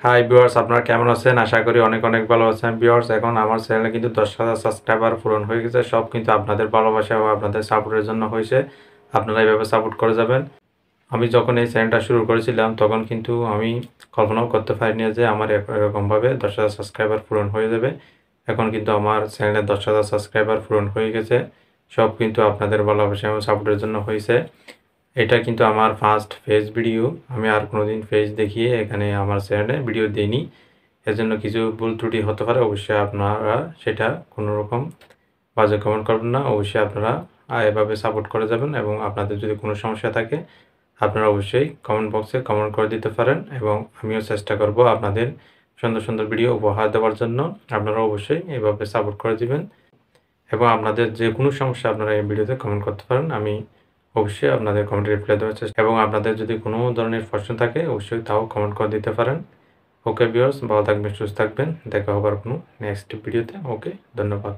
Hi viewers, আপনারা কেমন আছেন? আশা করি অনেক অনেক ভালো আছেন। ভিউয়ার্স, এখন আমার চ্যানেলে কিন্তু 10,000 সাবস্ক্রাইবার পূরণ হয়ে গেছে। সব কিন্তু আপনাদের ভালোবাসা ও আপনাদের সাপোর্টের জন্য হয়েছে। আপনারা এভাবে সাপোর্ট করে যাবেন। আমি যখন এই চ্যানেলটা শুরু করেছিলাম তখন কিন্তু আমি কল্পনাও করতে পারিনি যে আমার এরকমভাবে 10,000 সাবস্ক্রাইবার পূরণ হয়ে যাবে। এখন কিন্তু আমার চ্যানেলে 10,000 সাবস্ক্রাইবার পূরণ হয়ে গেছে। সব কিন্তু আপনাদের ভালোবাসা এবং সাপোর্টের জন্য হয়েছে। এটা কিন্তু আমার ফার্স্ট পেজ ভিডিও। আমি আর কোনোদিন পেজ দেখিয়ে এখানে আমার চ্যানেলে ভিডিও দেইনি। এজন্য কিছু ভুল ত্রুটি হতে পারে। অবশ্যই আপনারা সেটা কোনোরকম বাজে কমেন্ট করবেন না। অবশ্যই আপনারা এভাবে সাপোর্ট করে যাবেন এবং আপনাদের যদি কোনো সমস্যা থাকে আপনারা অবশ্যই কমেন্ট বক্সে কমেন্ট করে দিতে পারেন এবং আমিও চেষ্টা করব আপনাদের সুন্দর সুন্দর ভিডিও উপহার দেওয়ার জন্য। আপনারা অবশ্যই এভাবে সাপোর্ট করে দিবেন এবং আপনাদের যে কোনো সমস্যা আপনারা এই ভিডিওতে কমেন্ট করতে পারেন। আমি অবশ্যই আপনাদের কমেন্টে রিপ্লাই দেওয়ার চেষ্টা এবং আপনাদের যদি কোনো ধরনের প্রশ্ন থাকে অবশ্যই তাও কমেন্ট করে দিতে পারেন। ওকে ভিউয়ার্স, ভালো থাকবেন, সুস্থ থাকবেন। দেখা হবে কোনো নেক্সট ভিডিওতে। ওকে, ধন্যবাদ।